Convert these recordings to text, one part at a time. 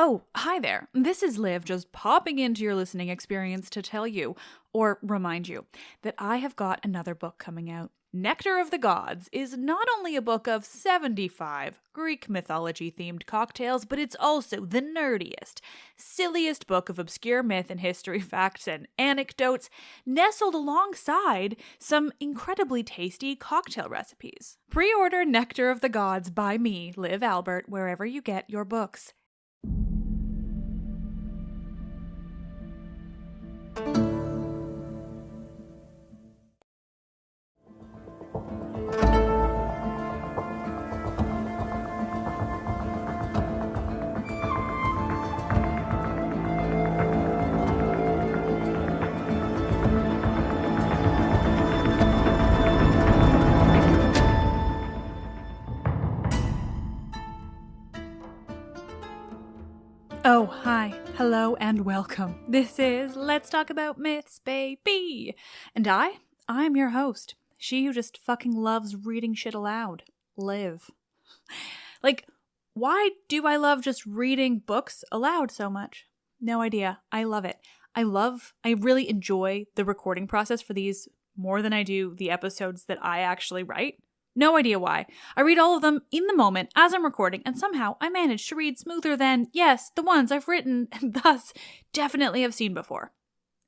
Oh, hi there. This is Liv just popping into your listening experience to tell you, or remind you, that I have got another book coming out. Nectar of the Gods is not only a book of 75 Greek mythology-themed cocktails, but it's also the nerdiest, silliest book of obscure myth and history facts and anecdotes, nestled alongside some incredibly tasty cocktail recipes. Pre-order Nectar of the Gods by me, Liv Albert, wherever you get your books. Oh, hi, hello, and welcome. This is Let's Talk About Myths, baby. And I'm your host, she who just fucking loves reading shit aloud, Liv. Like, why do I love just reading books aloud so much? No idea. I love it. I really enjoy the recording process for these more than I do the episodes that I actually write. No idea why. I read all of them in the moment as I'm recording, and somehow I manage to read smoother than, yes, the ones I've written and thus definitely have seen before.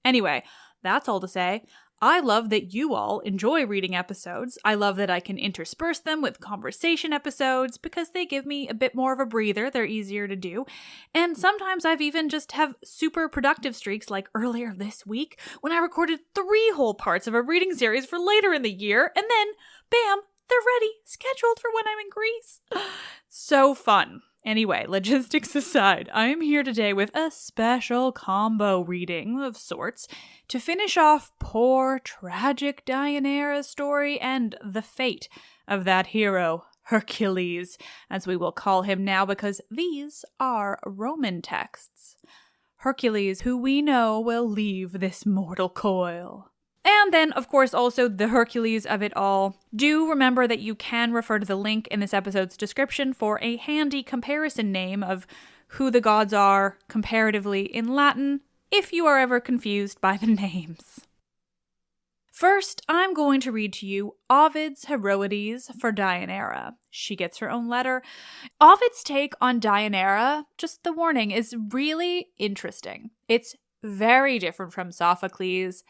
Anyway, that's all to say, I love that you all enjoy reading episodes. I love that I can intersperse them with conversation episodes because they give me a bit more of a breather, they're easier to do. And sometimes I've even just have super productive streaks like earlier this week when I recorded 3 whole parts of a reading series for later in the year, and then, bam, they're ready, scheduled for when I'm in Greece. So fun. Anyway, logistics aside, I am here today with a special combo reading of sorts to finish off poor, tragic Deianeira's story and the fate of that hero, Hercules, as we will call him now because these are Roman texts. Hercules, who we know will leave this mortal coil. And then, of course, also the Hercules of it all. Do remember that you can refer to the link in this episode's description for a handy comparison name of who the gods are comparatively in Latin, if you are ever confused by the names. First, I'm going to read to you Ovid's Heroides for Deianeira. She gets her own letter. Ovid's take on Deianeira, just the warning, is really interesting. It's very different from Sophocles,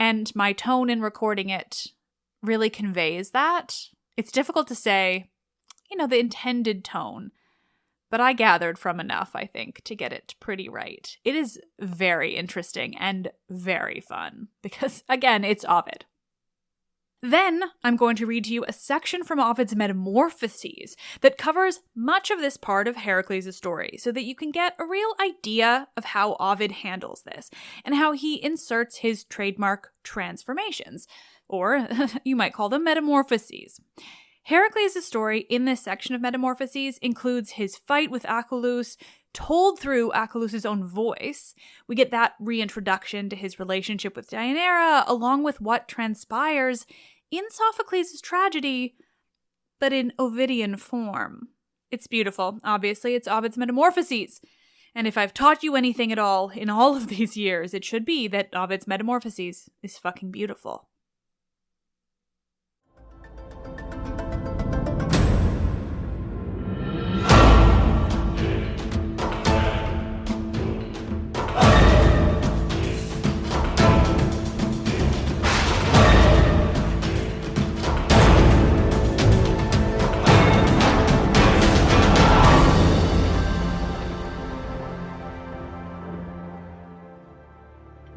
and my tone in recording it really conveys that. It's difficult to say, the intended tone, but I gathered from enough, I think, to get it pretty right. It is very interesting and very fun because, again, it's Ovid. Then I'm going to read to you a section from Ovid's Metamorphoses that covers much of this part of Heracles' story so that you can get a real idea of how Ovid handles this and how he inserts his trademark transformations, or you might call them metamorphoses. Heracles' story in this section of Metamorphoses includes his fight with Achelous, told through Achelous' own voice. We get that reintroduction to his relationship with Deianeira, along with what transpires in Sophocles' tragedy, but in Ovidian form. It's beautiful. Obviously, it's Ovid's Metamorphoses. And if I've taught you anything at all in all of these years, it should be that Ovid's Metamorphoses is fucking beautiful.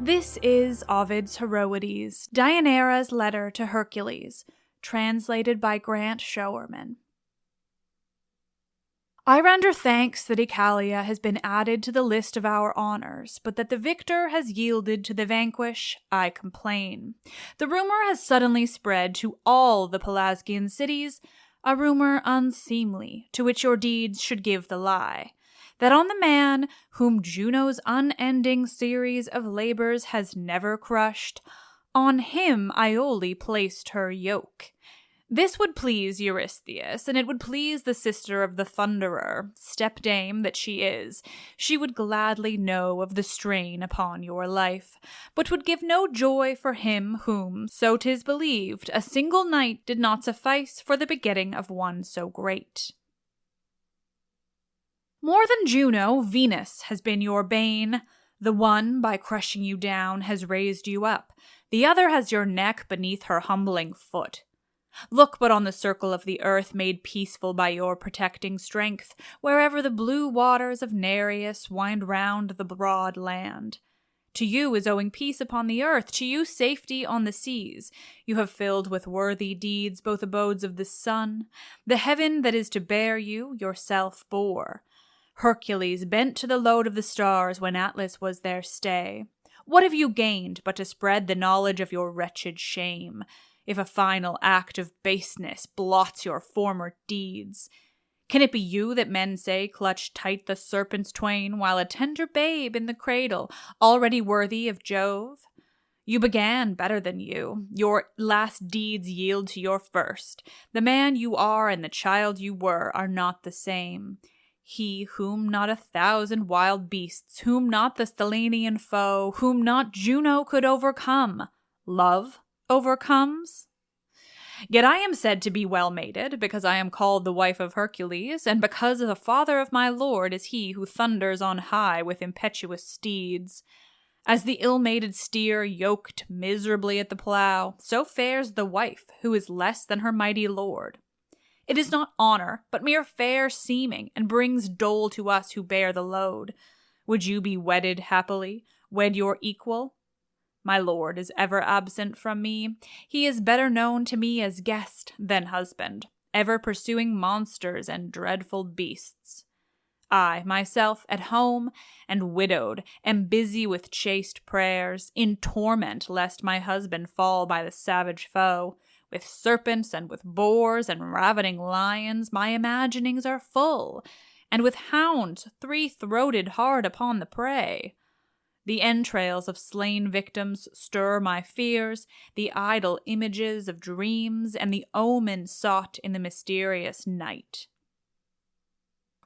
This is Ovid's Heroides, Deianeira's letter to Hercules, translated by Grant Showerman. I render thanks that Oechalia has been added to the list of our honors, but that the victor has yielded to the vanquish, I complain. The rumor has suddenly spread to all the Pelasgian cities, a rumor unseemly, to which your deeds should give the lie. That on the man whom Juno's unending series of labors has never crushed, on him Iole placed her yoke. This would please Eurystheus, and it would please the sister of the Thunderer, stepdame that she is. She would gladly know of the strain upon your life, but would give no joy for him whom, so 'tis believed, a single night did not suffice for the begetting of one so great. More than Juno, Venus has been your bane. The one, by crushing you down, has raised you up. The other has your neck beneath her humbling foot. Look but on the circle of the earth made peaceful by your protecting strength, wherever the blue waters of Nereus wind round the broad land. To you is owing peace upon the earth, to you safety on the seas. You have filled with worthy deeds both abodes of the sun. The heaven that is to bear you, yourself bore. Hercules bent to the load of the stars when Atlas was their stay. What have you gained but to spread the knowledge of your wretched shame? If a final act of baseness blots your former deeds. Can it be you that men say clutched tight the serpent's twain while a tender babe in the cradle, already worthy of Jove? You began better than you. Your last deeds yield to your first. The man you are and the child you were are not the same. He whom not 1,000 wild beasts, whom not the Stelanian foe, whom not Juno could overcome. Love overcomes? Yet I am said to be well-mated, because I am called the wife of Hercules, and because the father of my lord is he who thunders on high with impetuous steeds. As the ill-mated steer yoked miserably at the plough, so fares the wife who is less than her mighty lord. It is not honor, but mere fair seeming, and brings dole to us who bear the load. Would you be wedded happily, wed your equal? My lord is ever absent from me. He is better known to me as guest than husband, ever pursuing monsters and dreadful beasts. I, myself, at home and widowed, am busy with chaste prayers, in torment lest my husband fall by the savage foe. With serpents and with boars and ravening lions my imaginings are full, and with hounds three-throated hard upon the prey. The entrails of slain victims stir my fears, the idle images of dreams, and the omen sought in the mysterious night.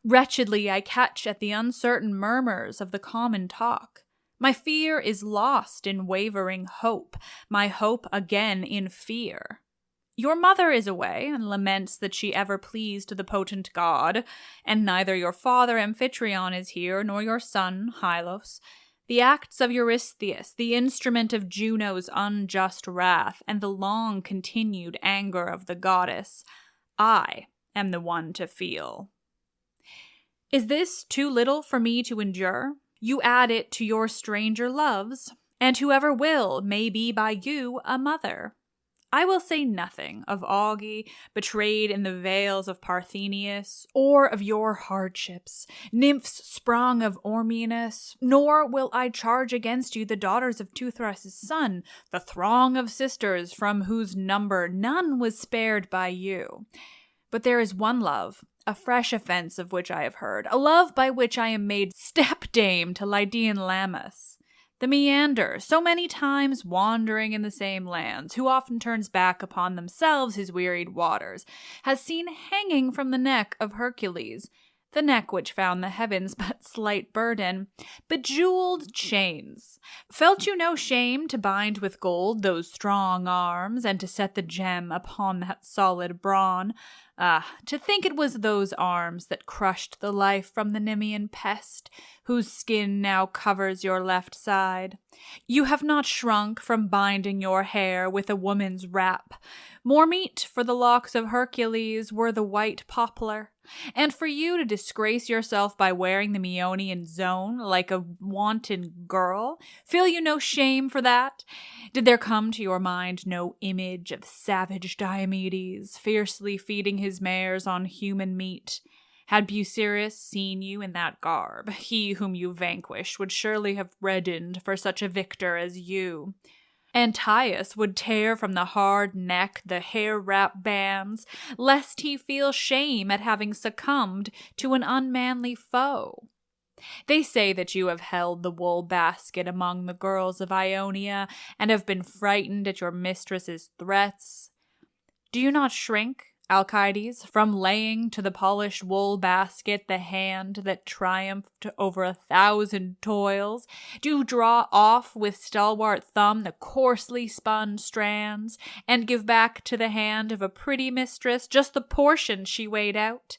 Wretchedly I catch at the uncertain murmurs of the common talk. My fear is lost in wavering hope, my hope again in fear. Your mother is away, and laments that she ever pleased the potent god, and neither your father Amphitryon is here, nor your son Hylos. The acts of Eurystheus, the instrument of Juno's unjust wrath, and the long-continued anger of the goddess, I am the one to feel. Is this too little for me to endure? You add it to your stranger loves, and whoever will may be by you a mother. I will say nothing of Auge, betrayed in the vales of Parthenius, or of your hardships, nymphs sprung of Ormenus, nor will I charge against you the daughters of Teuthras' son, the throng of sisters from whose number none was spared by you. But there is one love, a fresh offense of which I have heard, a love by which I am made stepdame to Lydian Lammas. The Meander, so many times wandering in the same lands, who often turns back upon themselves his wearied waters, has seen hanging from the neck of Hercules, the neck which found the heavens but slight burden, bejeweled chains. Felt you no shame to bind with gold those strong arms, and to set the gem upon that solid brawn? Ah, to think it was those arms that crushed the life from the Nemean pest, whose skin now covers your left side. You have not shrunk from binding your hair with a woman's wrap. More meet for the locks of Hercules were the white poplar, and for you to disgrace yourself by wearing the Meonian zone like a wanton girl. Feel you no shame for that? Did there come to your mind no image of savage Diomedes, fiercely feeding his mares on human meat? Had Busiris seen you in that garb, he whom you vanquished would surely have reddened for such a victor as you. Antiochus would tear from the hard neck the hair-wrap bands, lest he feel shame at having succumbed to an unmanly foe. They say that you have held the wool basket among the girls of Ionia, and have been frightened at your mistress's threats. Do you not shrink, Alcides, from laying to the polished wool basket the hand that triumphed over 1,000 toils? Do you draw off with stalwart thumb the coarsely spun strands, and give back to the hand of a pretty mistress just the portion she weighed out?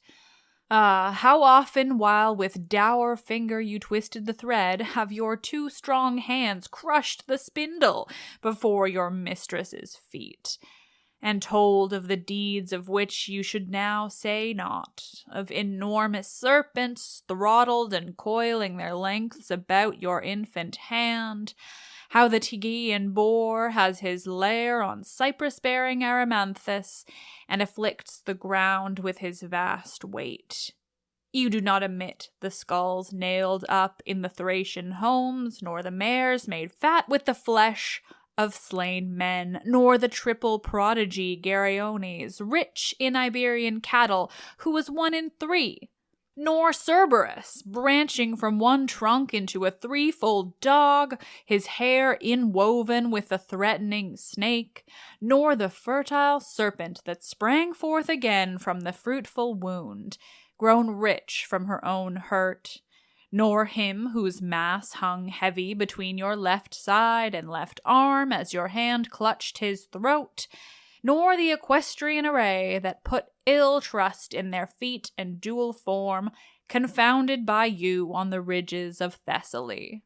Ah, how often, while with dour finger you twisted the thread, have your 2 strong hands crushed the spindle before your mistress's feet, and told of the deeds of which you should now say naught, of enormous serpents throttled and coiling their lengths about your infant hand, how the Tegean boar has his lair on cypress-bearing Erymanthus, and afflicts the ground with his vast weight. You do not omit the skulls nailed up in the Thracian homes, nor the mares made fat with the flesh of slain men, nor the triple prodigy Geryones, rich in Iberian cattle, who was 1 in 3, nor Cerberus, branching from one trunk into a 3-fold dog, his hair inwoven with the threatening snake, nor the fertile serpent that sprang forth again from the fruitful wound, grown rich from her own hurt, nor him whose mass hung heavy between your left side and left arm as your hand clutched his throat, nor the equestrian array that put ill trust in their feet and dual form, confounded by you on the ridges of Thessaly.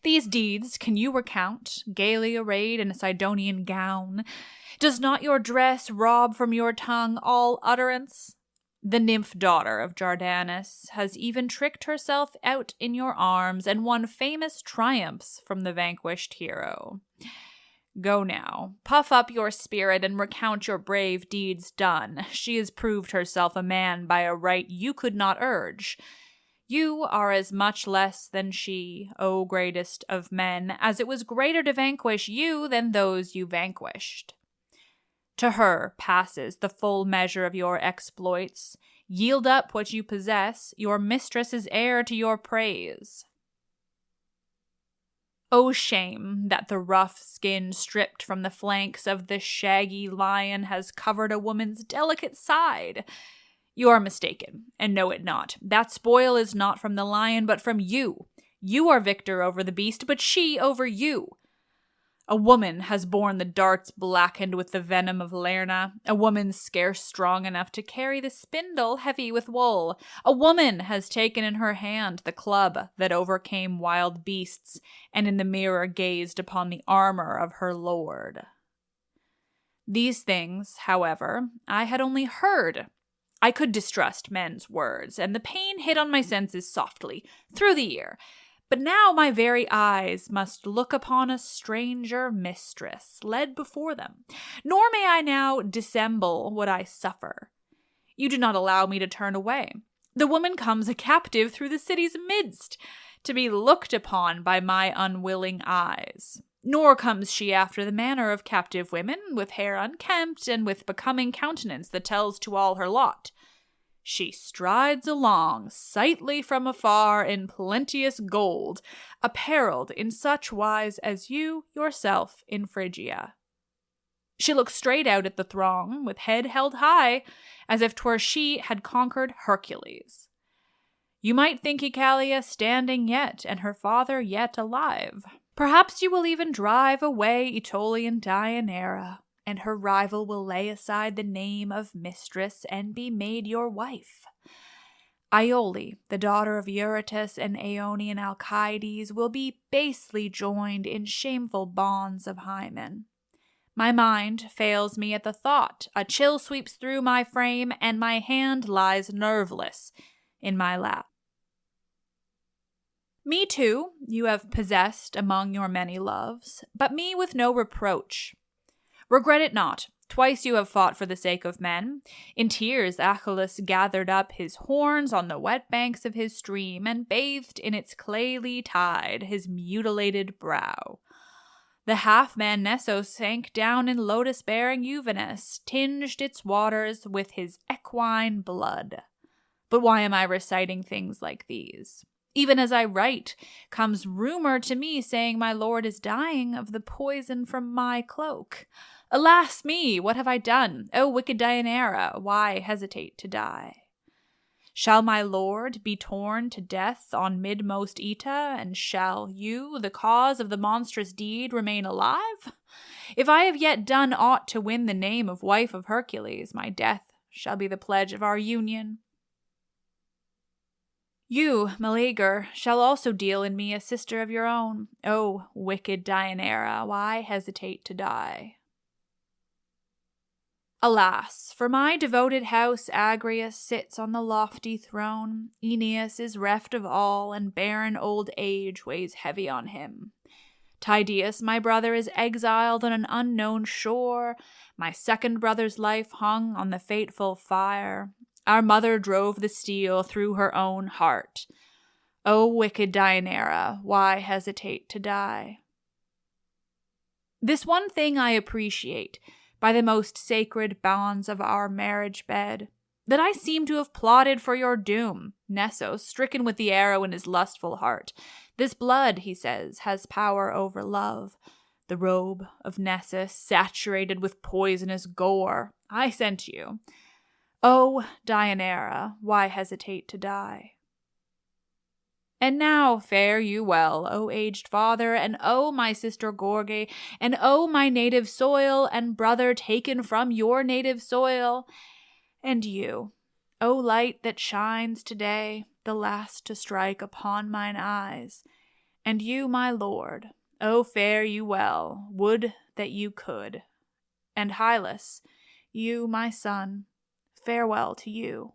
These deeds can you recount, gaily arrayed in a Sidonian gown? Does not your dress rob from your tongue all utterance? The nymph daughter of Dardanus has even tricked herself out in your arms and won famous triumphs from the vanquished hero. Go now, puff up your spirit and recount your brave deeds done. She has proved herself a man by a right you could not urge. You are as much less than she, O greatest of men, as it was greater to vanquish you than those you vanquished. To her passes the full measure of your exploits. Yield up what you possess, your mistress is heir to your praise. O shame that the rough skin stripped from the flanks of the shaggy lion has covered a woman's delicate side. You are mistaken, and know it not. That spoil is not from the lion, but from you. You are victor over the beast, but she over you. A woman has borne the darts blackened with the venom of Lerna, a woman scarce strong enough to carry the spindle heavy with wool. A woman has taken in her hand the club that overcame wild beasts, and in the mirror gazed upon the armor of her lord. These things, however, I had only heard. I could distrust men's words, and the pain hit on my senses softly, through the ear. But now my very eyes must look upon a stranger mistress led before them, nor may I now dissemble what I suffer. You do not allow me to turn away. The woman comes a captive through the city's midst, to be looked upon by my unwilling eyes. Nor comes she after the manner of captive women, with hair unkempt and with becoming countenance that tells to all her lot. She strides along, sightly from afar in plenteous gold, apparelled in such wise as you yourself in Phrygia. She looks straight out at the throng, with head held high, as if 'twere she had conquered Hercules. You might think Oechalia standing yet, and her father yet alive. Perhaps you will even drive away Aetolian Deianeira, and her rival will lay aside the name of mistress and be made your wife. Iole, the daughter of Eurytus and Aeonian Alcides, will be basely joined in shameful bonds of Hymen. My mind fails me at the thought. A chill sweeps through my frame, and my hand lies nerveless in my lap. Me too you have possessed among your many loves, but me with no reproach. Regret it not. Twice you have fought for the sake of men. In tears Achilles gathered up his horns on the wet banks of his stream, and bathed in its clayly tide his mutilated brow. The half-man Nessos sank down in lotus-bearing Uvenus, tinged its waters with his equine blood. But why am I reciting things like these? Even as I write, comes rumor to me saying my lord is dying of the poison from my cloak. Alas me, what have I done? O wicked Deianeira, why hesitate to die? Shall my lord be torn to death on midmost Oeta, and shall you, the cause of the monstrous deed, remain alive? If I have yet done aught to win the name of wife of Hercules, my death shall be the pledge of our union. You, Meleager, shall also deal in me a sister of your own. O wicked Deianeira, why hesitate to die? Alas, for my devoted house Agrius sits on the lofty throne. Aeneas is reft of all, and barren old age weighs heavy on him. Tydeus, my brother, is exiled on an unknown shore. My second brother's life hung on the fateful fire. Our mother drove the steel through her own heart. O wicked Deianeira, why hesitate to die? This one thing I appreciate, by the most sacred bonds of our marriage bed, that I seem to have plotted for your doom, Nessos, stricken with the arrow in his lustful heart. This blood, he says, has power over love. The robe of Nessus, saturated with poisonous gore, I sent you. O Deianeira, why hesitate to die? And now fare you well, O aged father, and O my sister Gorge, and O my native soil, and brother taken from your native soil, and you, O light that shines today, the last to strike upon mine eyes, and you, my lord, O fare you well, would that you could, and Hylas, you, my son, farewell to you.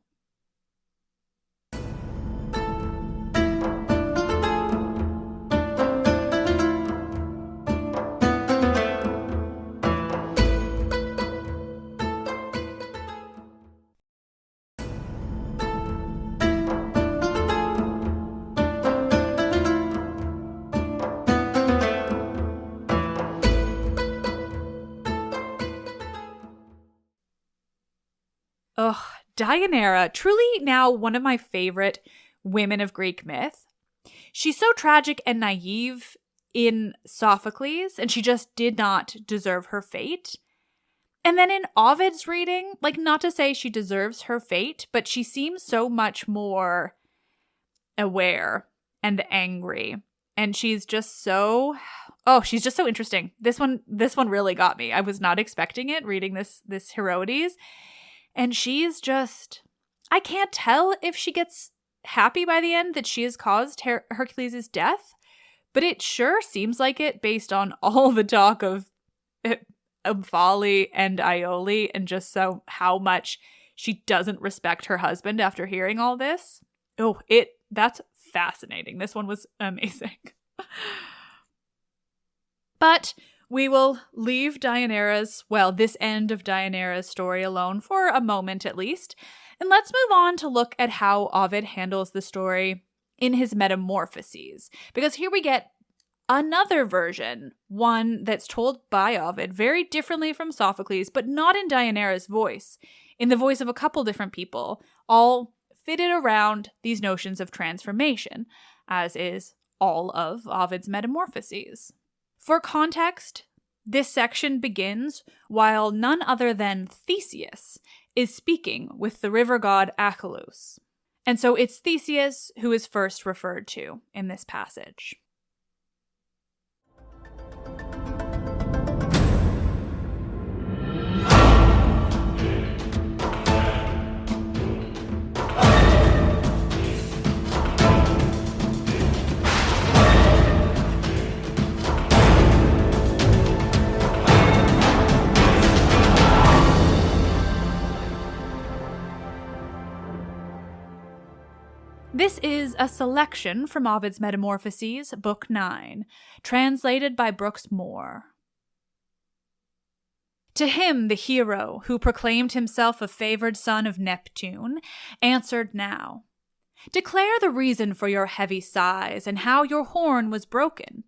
Ugh, Deianeira, truly now one of my favorite women of Greek myth. She's so tragic and naive in Sophocles, and she just did not deserve her fate. And then in Ovid's reading, like, not to say she deserves her fate, but she seems so much more aware and angry. And she's just so, she's just so interesting. This one really got me. I was not expecting it reading this Heroides. And she's just, I can't tell if she gets happy by the end that she has caused Hercules' death, but it sure seems like it based on all the talk of Omphale and Iole, and just so how much she doesn't respect her husband after hearing all this. That's fascinating. This one was amazing. But we will leave this end of Deianeira's story alone for a moment at least, and let's move on to look at how Ovid handles the story in his Metamorphoses, because here we get another version, one that's told by Ovid very differently from Sophocles, but not in Deianeira's voice, in the voice of a couple different people, all fitted around these notions of transformation, as is all of Ovid's Metamorphoses. For context, this section begins while none other than Theseus is speaking with the river god Achelous. And so it's Theseus who is first referred to in this passage. This is a selection from Ovid's Metamorphoses, Book 9, translated by Brookes More. To him the hero, who proclaimed himself a favored son of Neptune, answered now, "Declare the reason for your heavy sighs, and how your horn was broken."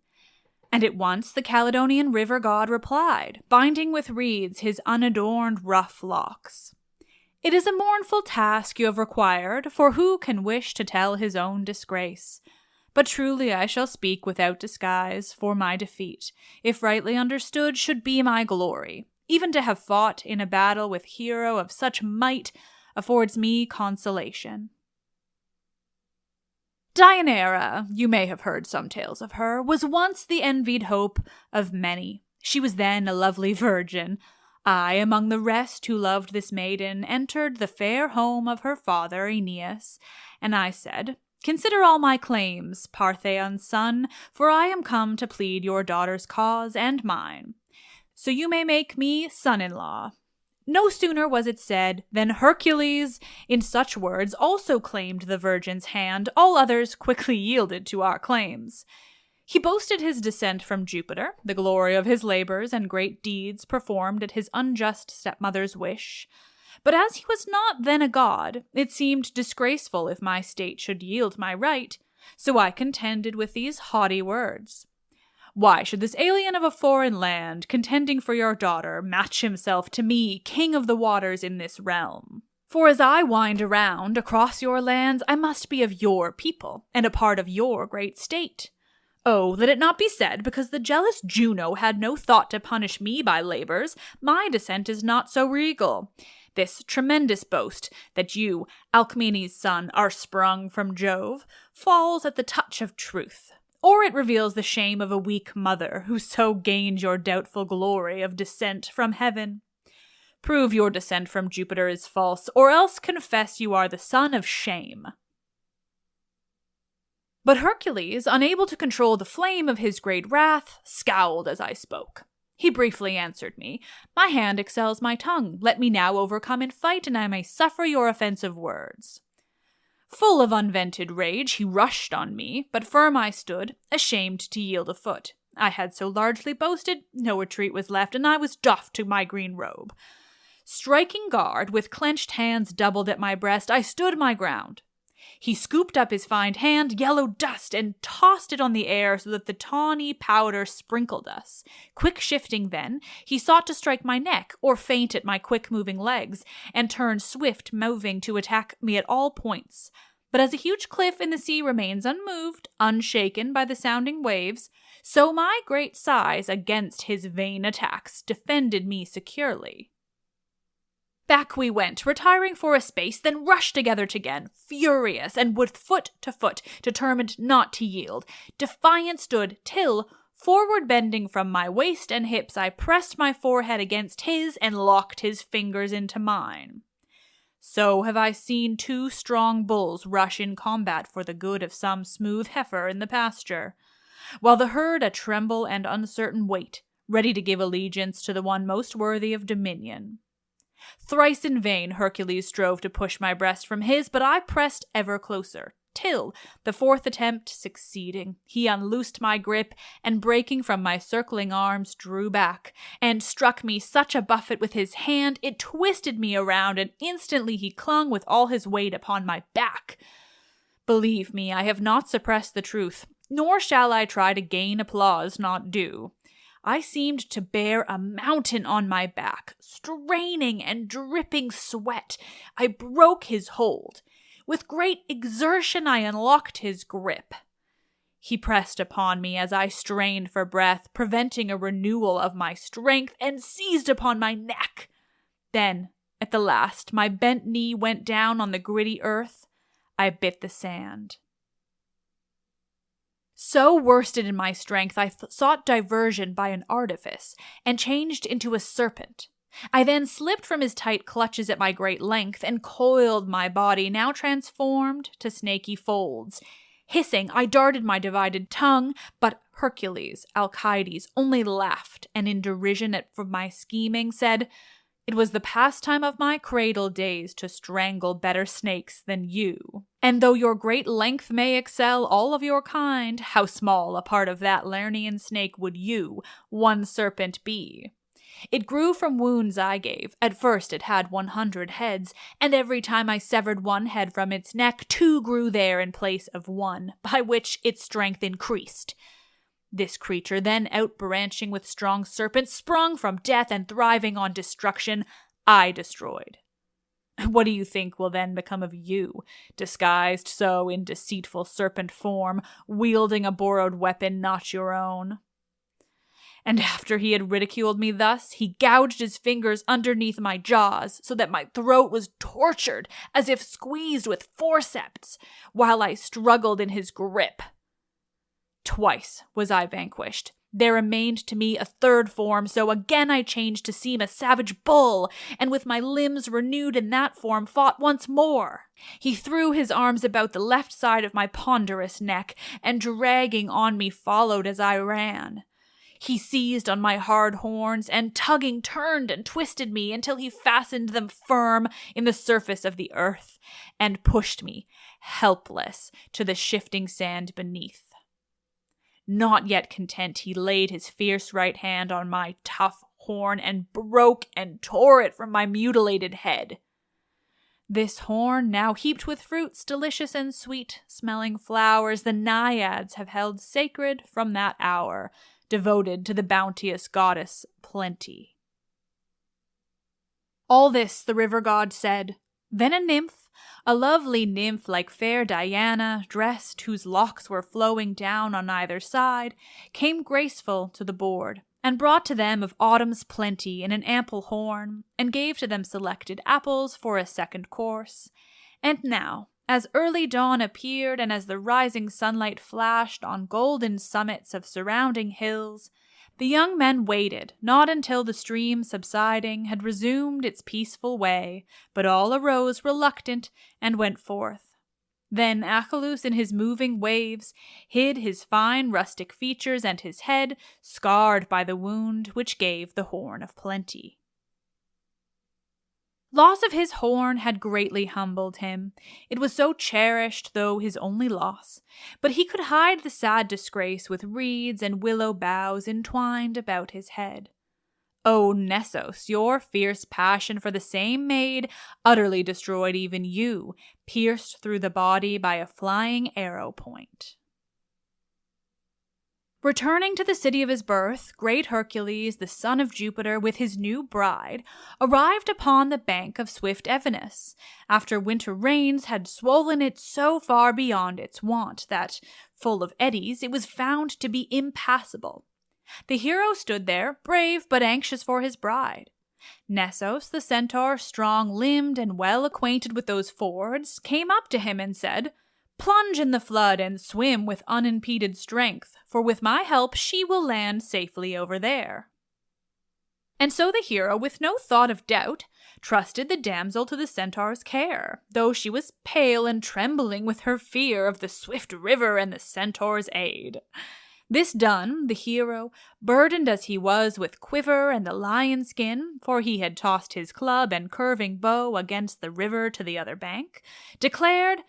And at once the Caledonian river god replied, binding with reeds his unadorned rough locks. "It is a mournful task you have required, for who can wish to tell his own disgrace? But truly I shall speak without disguise, for my defeat, if rightly understood, should be my glory. Even to have fought in a battle with hero of such might affords me consolation. Deianeira, you may have heard some tales of her, was once the envied hope of many. She was then a lovely virgin. I, among the rest who loved this maiden, entered the fair home of her father, Aeneas, and I said, "Consider all my claims, Parthion's son, for I am come to plead your daughter's cause and mine. So you may make me son-in-law." No sooner was it said than Hercules, in such words, also claimed the virgin's hand. All others quickly yielded to our claims. He boasted his descent from Jupiter, the glory of his labors and great deeds performed at his unjust stepmother's wish. But as he was not then a god, it seemed disgraceful if my state should yield my right, so I contended with these haughty words. "Why should this alien of a foreign land, contending for your daughter, match himself to me, king of the waters in this realm? For as I wind around across your lands, I must be of your people, and a part of your great state. Oh, let it not be said, because the jealous Juno had no thought to punish me by labors, my descent is not so regal. This tremendous boast, that you, Alcmene's son, are sprung from Jove, falls at the touch of truth. Or it reveals the shame of a weak mother who so gained your doubtful glory of descent from heaven. Prove your descent from Jupiter is false, or else confess you are the son of shame." But Hercules, unable to control the flame of his great wrath, scowled as I spoke. He briefly answered me, "My hand excels my tongue. Let me now overcome in fight, and I may suffer your offensive words." Full of unvented rage, he rushed on me, but firm I stood, ashamed to yield a foot. I had so largely boasted, no retreat was left, and I was doffed to my green robe. Striking guard, with clenched hands doubled at my breast, I stood my ground. He scooped up his fine hand, yellow dust, and tossed it on the air so that the tawny powder sprinkled us. Quick shifting then, he sought to strike my neck, or feint at my quick-moving legs, and turn swift, moving to attack me at all points. But as a huge cliff in the sea remains unmoved, unshaken by the sounding waves, so my great size against his vain attacks defended me securely. Back we went, retiring for a space, then rushed together again, furious, and with foot to foot, determined not to yield. Defiant stood, till, forward bending from my waist and hips, I pressed my forehead against his and locked his fingers into mine. So have I seen two strong bulls rush in combat for the good of some smooth heifer in the pasture, while the herd a tremble and uncertain wait, ready to give allegiance to the one most worthy of dominion. Thrice in vain Hercules strove to push my breast from his, but I pressed ever closer, till, the fourth attempt succeeding, he unloosed my grip, and breaking from my circling arms, drew back, and struck me such a buffet with his hand, it twisted me around, and instantly he clung with all his weight upon my back. Believe me, I have not suppressed the truth, nor shall I try to gain applause not due. I seemed to bear a mountain on my back, straining and dripping sweat. I broke his hold. With great exertion I unlocked his grip. He pressed upon me as I strained for breath, preventing a renewal of my strength, and seized upon my neck. Then, at the last, my bent knee went down on the gritty earth. I bit the sand. So worsted in my strength, I sought diversion by an artifice, and changed into a serpent. I then slipped from his tight clutches at my great length, and coiled my body, now transformed to snaky folds. Hissing, I darted my divided tongue, but Hercules, Alcides, only laughed, and in derision at my scheming said, "It was the pastime of my cradle days to strangle better snakes than you. And though your great length may excel all of your kind, how small a part of that Lernaean snake would you, one serpent, be? It grew from wounds I gave. At first it had 100 heads, and every time I severed one head from its neck, 2 grew there in place of 1, by which its strength increased. This creature then, outbranching with strong serpents, sprung from death and thriving on destruction, I destroyed. What do you think will then become of you, disguised so in deceitful serpent form, wielding a borrowed weapon not your own?" And after he had ridiculed me thus, he gouged his fingers underneath my jaws, so that my throat was tortured as if squeezed with forceps, while I struggled in his grip. Twice was I vanquished. There remained to me a third form, so again I changed to seem a savage bull, and with my limbs renewed in that form fought once more. He threw his arms about the left side of my ponderous neck, and dragging on me followed as I ran. He seized on my hard horns, and tugging turned and twisted me until he fastened them firm in the surface of the earth, and pushed me, helpless, to the shifting sand beneath. Not yet content, he laid his fierce right hand on my tough horn and broke and tore it from my mutilated head. This horn, now heaped with fruits delicious and sweet, smelling flowers the naiads have held sacred from that hour, devoted to the bounteous goddess Plenty. All this the river god said. Then a nymph, a lovely nymph like fair Diana, dressed, whose locks were flowing down on either side, came graceful to the board, and brought to them of autumn's plenty in an ample horn, and gave to them selected apples for a second course. And now, as early dawn appeared, and as the rising sunlight flashed on golden summits of surrounding hills, the young men waited, not until the stream, subsiding, had resumed its peaceful way, but all arose reluctant and went forth. Then Hercules in his moving waves hid his fine rustic features and his head, scarred by the wound which gave the horn of plenty. Loss of his horn had greatly humbled him. It was so cherished, though his only loss. But he could hide the sad disgrace with reeds and willow boughs entwined about his head. O Nessos, your fierce passion for the same maid utterly destroyed even you, pierced through the body by a flying arrow point. Returning to the city of his birth, great Hercules, the son of Jupiter, with his new bride, arrived upon the bank of swift Evenus, after winter rains had swollen it so far beyond its wont that, full of eddies, it was found to be impassable. The hero stood there, brave but anxious for his bride. Nessos, the centaur, strong-limbed and well acquainted with those fords, came up to him and said, "Plunge in the flood and swim with unimpeded strength, for with my help she will land safely over there." And so the hero, with no thought of doubt, trusted the damsel to the centaur's care, though she was pale and trembling with her fear of the swift river and the centaur's aid. This done, the hero, burdened as he was with quiver and the lion skin, for he had tossed his club and curving bow against the river to the other bank, declared,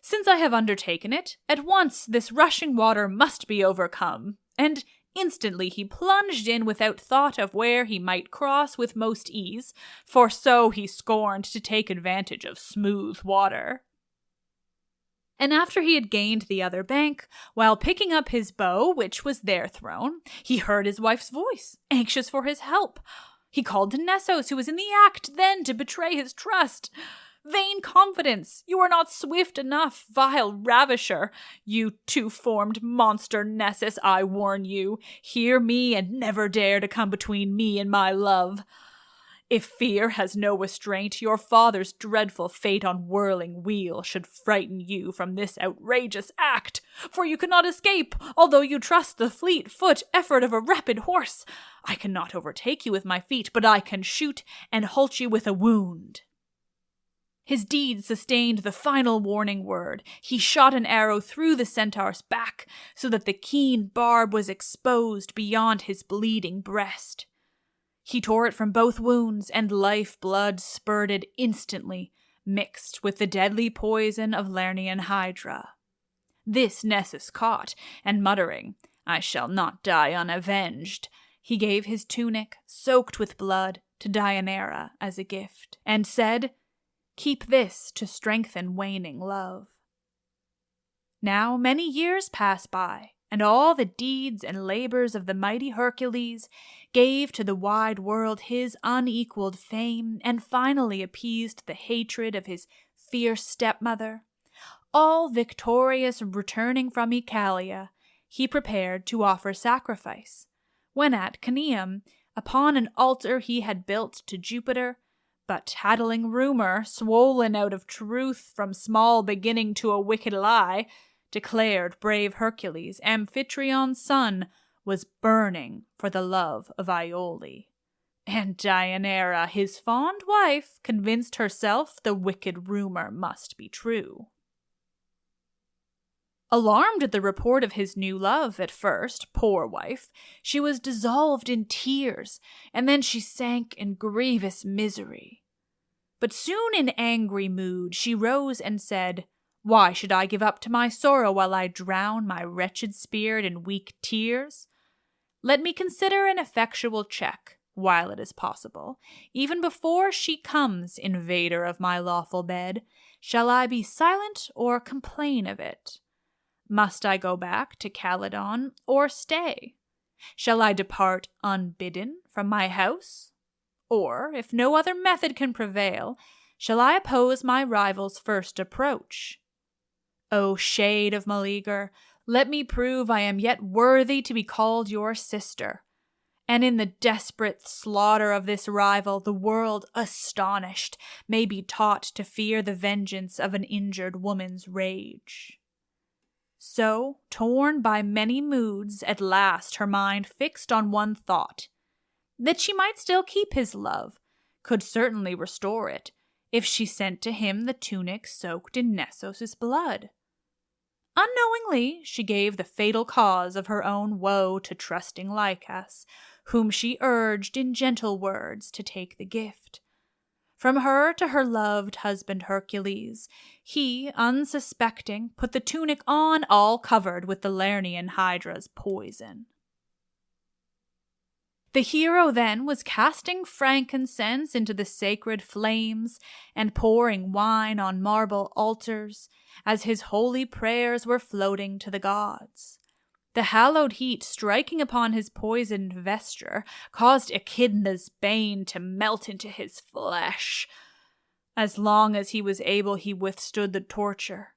"Since I have undertaken it, at once this rushing water must be overcome," and instantly he plunged in without thought of where he might cross with most ease, for so he scorned to take advantage of smooth water. And after he had gained the other bank, while picking up his bow, which was there thrown, he heard his wife's voice, anxious for his help. He called to Nessos, who was in the act then to betray his trust. "Vain confidence! You are not swift enough, vile ravisher! You two-formed monster, Nessus, I warn you! Hear me and never dare to come between me and my love! If fear has no restraint, your father's dreadful fate on whirling wheel should frighten you from this outrageous act, for you cannot escape, although you trust the fleet foot effort of a rapid horse. I cannot overtake you with my feet, but I can shoot and halt you with a wound." His deed sustained the final warning word. He shot an arrow through the centaur's back, so that the keen barb was exposed beyond his bleeding breast. He tore it from both wounds, and life-blood spurted instantly, mixed with the deadly poison of Lernaean hydra. This Nessus caught, and muttering, "I shall not die unavenged," he gave his tunic, soaked with blood, to Deianeira as a gift, and said, "Keep this to strengthen waning love." Now many years pass by, and all the deeds and labors of the mighty Hercules gave to the wide world his unequaled fame and finally appeased the hatred of his fierce stepmother. All victorious returning from Oechalia, he prepared to offer sacrifice, when at Caneum, upon an altar he had built to Jupiter, but tattling rumor, swollen out of truth from small beginning to a wicked lie, declared brave Hercules, Amphitryon's son, was burning for the love of Iole. And Deianeira, his fond wife, convinced herself the wicked rumor must be true. Alarmed at the report of his new love at first, poor wife, she was dissolved in tears, and then she sank in grievous misery. But soon in angry mood she rose and said, "Why should I give up to my sorrow while I drown my wretched spirit in weak tears? Let me consider an effectual check, while it is possible, even before she comes, invader of my lawful bed. Shall I be silent or complain of it? Must I go back to Calydon or stay? Shall I depart unbidden from my house? Or, if no other method can prevail, shall I oppose my rival's first approach? O shade of Meleager, let me prove I am yet worthy to be called your sister. And in the desperate slaughter of this rival, the world, astonished, may be taught to fear the vengeance of an injured woman's rage." So, torn by many moods, at last her mind fixed on one thought, that she might still keep his love, could certainly restore it, if she sent to him the tunic soaked in Nessos' blood. Unknowingly, she gave the fatal cause of her own woe to trusting Lycas, whom she urged in gentle words to take the gift. From her to her loved husband Hercules, he, unsuspecting, put the tunic on all covered with the Lernaean Hydra's poison. The hero then was casting frankincense into the sacred flames and pouring wine on marble altars, as his holy prayers were floating to the gods. The hallowed heat striking upon his poisoned vesture caused Echidna's bane to melt into his flesh. As long as he was able, he withstood the torture.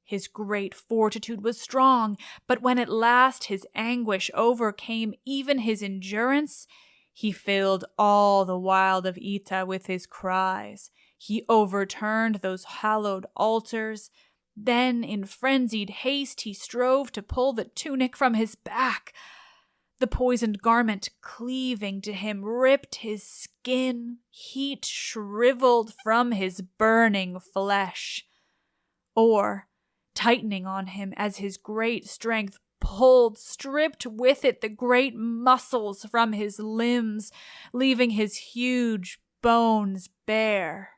His great fortitude was strong, but when at last his anguish overcame even his endurance, he filled all the wild of Oeta with his cries. He overturned those hallowed altars. Then, in frenzied haste, he strove to pull the tunic from his back. The poisoned garment, cleaving to him, ripped his skin. Heat shriveled from his burning flesh. Or, tightening on him as his great strength pulled, stripped with it the great muscles from his limbs, leaving his huge bones bare.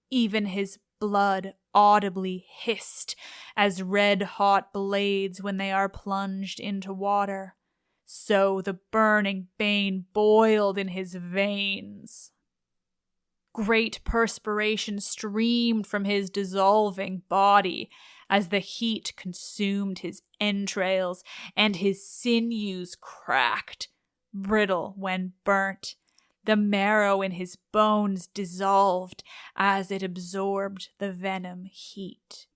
Even his blood audibly hissed as red-hot blades when they are plunged into water. So the burning bane boiled in his veins. Great perspiration streamed from his dissolving body as the heat consumed his entrails, and his sinews cracked, brittle when burnt. The marrow in his bones dissolved as it absorbed the venom heat.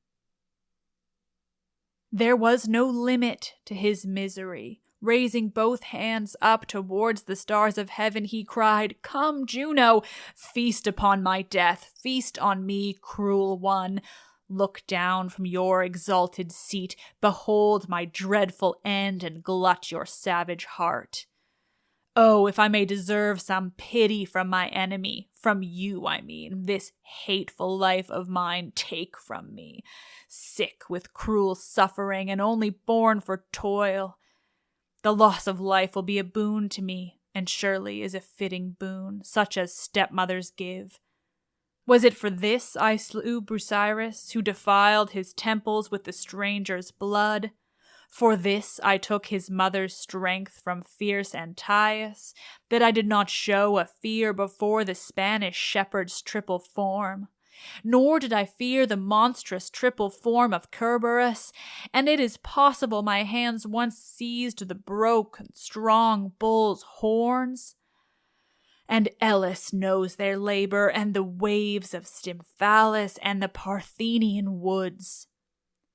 There was no limit to his misery. Raising both hands up towards the stars of heaven, he cried, "Come, Juno, feast upon my death, feast on me, cruel one. Look down from your exalted seat, behold my dreadful end, and glut your savage heart. Oh, if I may deserve some pity from my enemy, from you, I mean, this hateful life of mine take from me, sick with cruel suffering and only born for toil. The loss of life will be a boon to me, and surely is a fitting boon, such as stepmothers give. Was it for this I slew Busiris, who defiled his temples with the stranger's blood? For this I took his mother's strength from fierce Antaeus, that I did not show a fear before the Spanish shepherd's triple form? Nor did I fear the monstrous triple form of Cerberus, and it is possible my hands once seized the broken, strong bull's horns. And Elis knows their labor, and the waves of Stymphalis, and the Parthenian woods.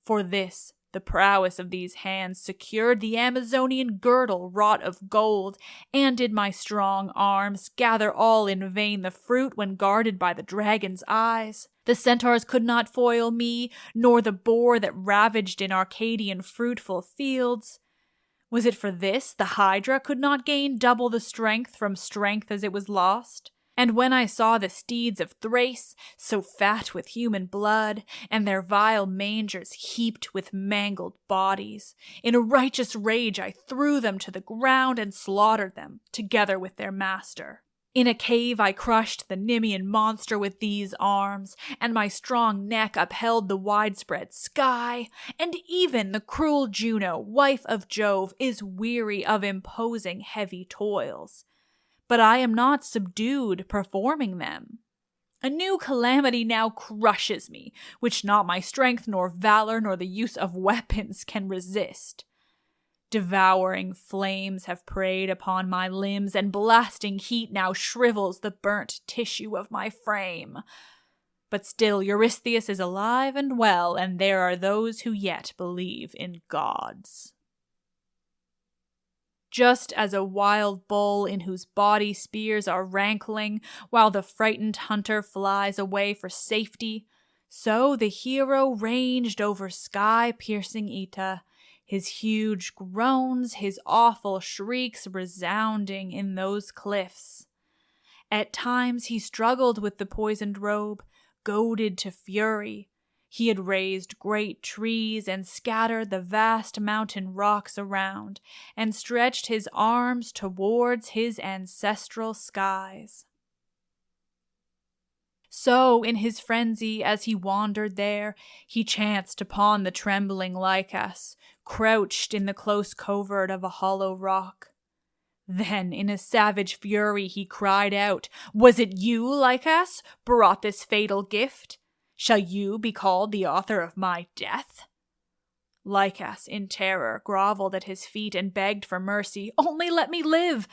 For this The prowess of these hands secured the Amazonian girdle wrought of gold, and did my strong arms gather all in vain the fruit when guarded by the dragon's eyes? The centaurs could not foil me, nor the boar that ravaged in Arcadian fruitful fields. Was it for this the Hydra could not gain double the strength from strength as it was lost? And when I saw the steeds of Thrace, so fat with human blood, and their vile mangers heaped with mangled bodies, in a righteous rage I threw them to the ground and slaughtered them, together with their master. In a cave I crushed the Nemean monster with these arms, and my strong neck upheld the widespread sky, and even the cruel Juno, wife of Jove, is weary of imposing heavy toils. But I am not subdued performing them. A new calamity now crushes me, which not my strength nor valor nor the use of weapons can resist. Devouring flames have preyed upon my limbs, and blasting heat now shrivels the burnt tissue of my frame. But still Eurystheus is alive and well, and there are those who yet believe in gods. Just as a wild bull in whose body spears are rankling, while the frightened hunter flies away for safety, so the hero ranged over sky-piercing Oeta, his huge groans, his awful shrieks resounding in those cliffs. At times he struggled with the poisoned robe, goaded to fury. He had raised great trees and scattered the vast mountain rocks around, and stretched his arms towards his ancestral skies. So, in his frenzy, as he wandered there, he chanced upon the trembling Lycas, crouched in the close covert of a hollow rock. Then, in a savage fury, he cried out, "Was it you, Lycas, brought this fatal gift? Shall you be called the author of my death?" Lycas, in terror, groveled at his feet and begged for mercy. "Only let me live!"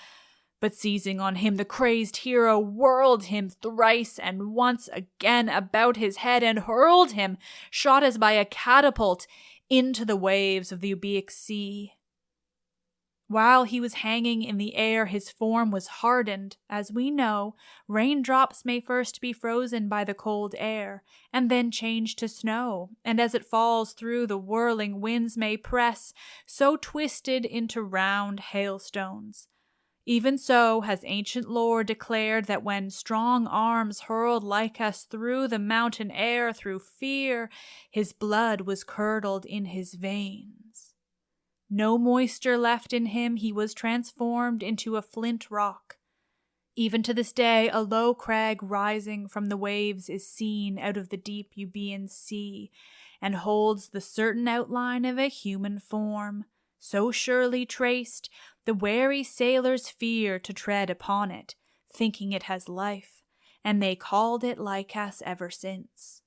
But seizing on him, the crazed hero whirled him thrice and once again about his head and hurled him, shot as by a catapult, into the waves of the Euboean Sea. While he was hanging in the air, his form was hardened. As we know, raindrops may first be frozen by the cold air, and then change to snow, and as it falls through the whirling winds may press, so twisted into round hailstones. Even so has ancient lore declared that when strong arms hurled Lycas through the mountain air through fear, his blood was curdled in his veins. No moisture left in him, he was transformed into a flint rock. Even to this day, a low crag rising from the waves is seen out of the deep Euboean Sea, and holds the certain outline of a human form, so surely traced, the wary sailors fear to tread upon it, thinking it has life, and they called it Lycas ever since.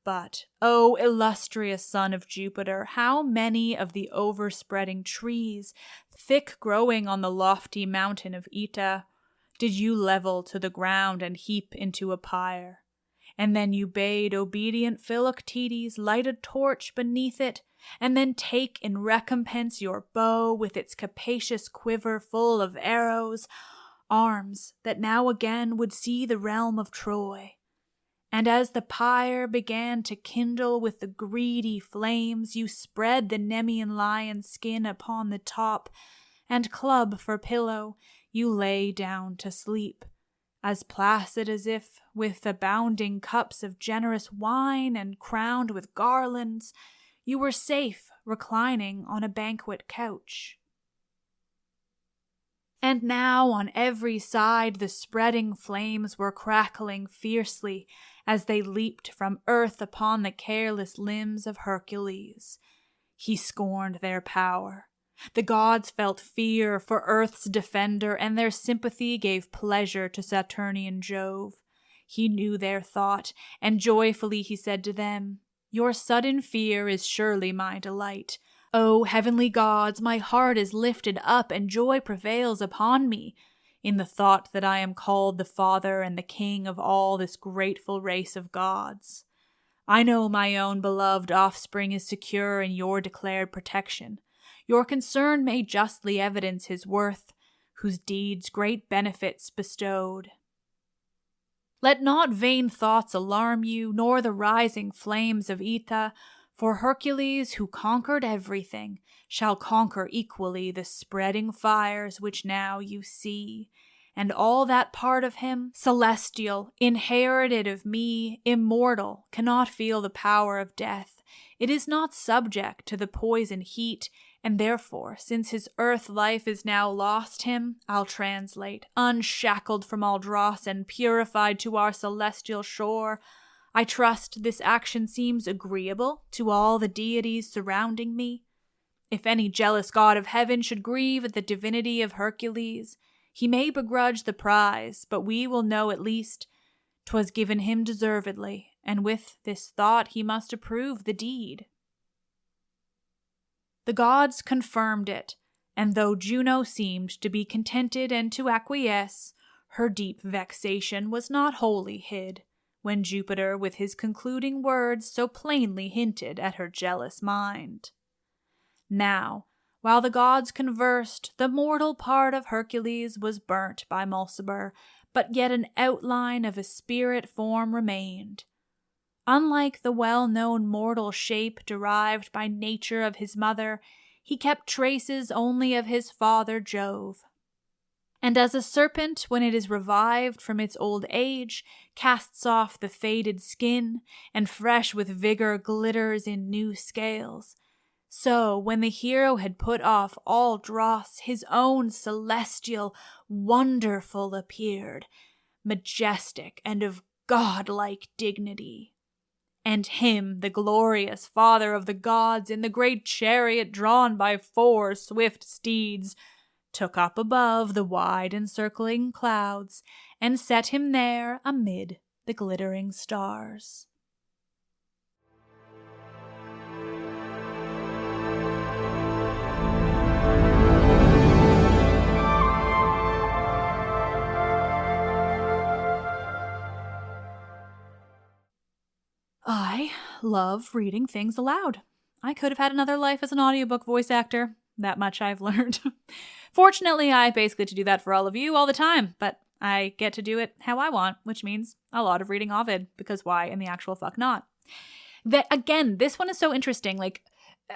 But, O illustrious son of Jupiter, how many of the overspreading trees, thick growing on the lofty mountain of Oeta, did you level to the ground and heap into a pyre? And then you bade obedient Philoctetes light a torch beneath it, and then take in recompense your bow with its capacious quiver full of arrows, arms that now again would see the realm of Troy. And as the pyre began to kindle with the greedy flames, you spread the Nemean lion skin upon the top, and club for pillow, you lay down to sleep, as placid as if, with abounding cups of generous wine and crowned with garlands, you were safe reclining on a banquet couch. And now on every side the spreading flames were crackling fiercely as they leaped from earth upon the careless limbs of Hercules. He scorned their power. The gods felt fear for Earth's defender, and their sympathy gave pleasure to Saturnian Jove. He knew their thought, and joyfully he said to them, "Your sudden fear is surely my delight. O heavenly gods, my heart is lifted up, and joy prevails upon me, in the thought that I am called the father and the king of all this grateful race of gods. I know my own beloved offspring is secure in your declared protection. Your concern may justly evidence his worth, whose deeds great benefits bestowed. Let not vain thoughts alarm you, nor the rising flames of Aetna, for Hercules, who conquered everything, shall conquer equally the spreading fires which now you see, and all that part of him, celestial, inherited of me, immortal, cannot feel the power of death. It is not subject to the poison heat, and therefore, since his earth life is now lost him, I'll translate, unshackled from all dross and purified to our celestial shore. I trust this action seems agreeable to all the deities surrounding me. If any jealous god of heaven should grieve at the divinity of Hercules, he may begrudge the prize, but we will know at least 'twas given him deservedly, and with this thought he must approve the deed. The gods confirmed it, and though Juno seemed to be contented and to acquiesce, her deep vexation was not wholly hid, when Jupiter with his concluding words so plainly hinted at her jealous mind. Now, while the gods conversed, the mortal part of Hercules was burnt by Mulciber, but yet an outline of a spirit form remained. Unlike the well-known mortal shape derived by nature of his mother, he kept traces only of his father Jove. And as a serpent, when it is revived from its old age, casts off the faded skin, and fresh with vigor glitters in new scales, so when the hero had put off all dross, his own celestial, wonderful appeared, majestic and of godlike dignity. And him, the glorious father of the gods, in the great chariot drawn by 4 swift steeds, took up above the wide encircling clouds, and set him there amid the glittering stars. I love reading things aloud. I could have had another life as an audiobook voice actor. That much I've learned. Fortunately, I basically get to do that for all of you all the time, but I get to do it how I want, which means a lot of reading Ovid, because why in the actual fuck not? Again, this one is so interesting. Like,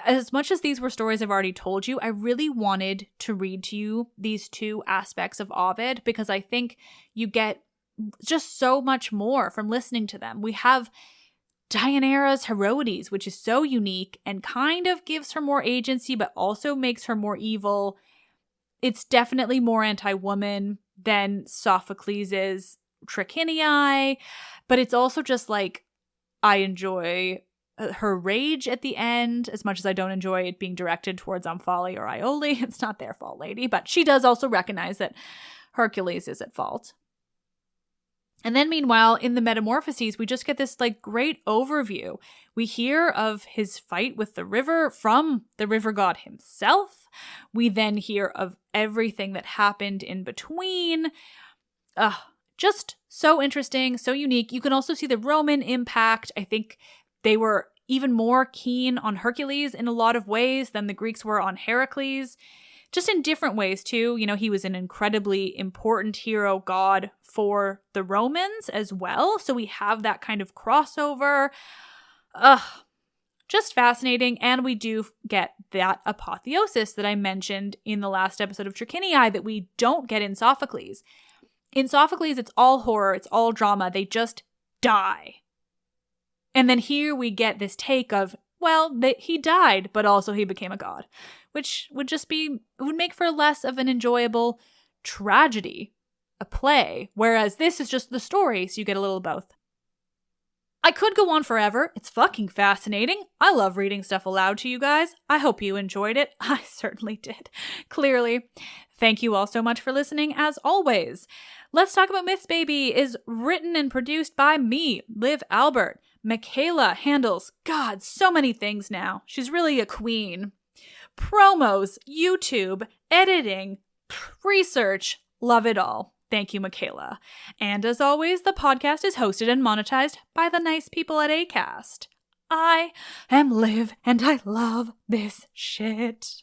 as much as these were stories I've already told you, I really wanted to read to you these 2 aspects of Ovid, because I think you get just so much more from listening to them. We have Deianeira's Heroides, which is so unique and kind of gives her more agency, but also makes her more evil. It's definitely more anti-woman than Sophocles' Trachiniae, but it's also just like, I enjoy her rage at the end as much as I don't enjoy it being directed towards Omphale or Iole. It's not their fault, lady, but she does also recognize that Hercules is at fault. And then meanwhile, in the Metamorphoses, we just get this like great overview. We hear of his fight with the river from the river god himself. We then hear of everything that happened in between. Just so interesting, so unique. You can also see the Roman impact. I think they were even more keen on Hercules in a lot of ways than the Greeks were on Heracles. Just in different ways, too. You know, he was an incredibly important hero god for the Romans as well. So we have that kind of crossover. Just fascinating. And we do get that apotheosis that I mentioned in the last episode of Trachiniae that we don't get in Sophocles. In Sophocles, it's all horror. It's all drama. They just die. And then here we get this take of, well, he died, but also he became a god, which would make for less of an enjoyable tragedy, a play, whereas this is just the story, so you get a little of both. I could go on forever. It's fucking fascinating. I love reading stuff aloud to you guys. I hope you enjoyed it. I certainly did. Clearly. Thank you all so much for listening, as always. Let's Talk About Myths, Baby is written and produced by me, Liv Albert. Michaela handles, God, so many things now. She's really a queen. Promos, YouTube, editing, research, love it all. Thank you, Michaela. And as always, the podcast is hosted and monetized by the nice people at Acast. I am Liv, and I love this shit.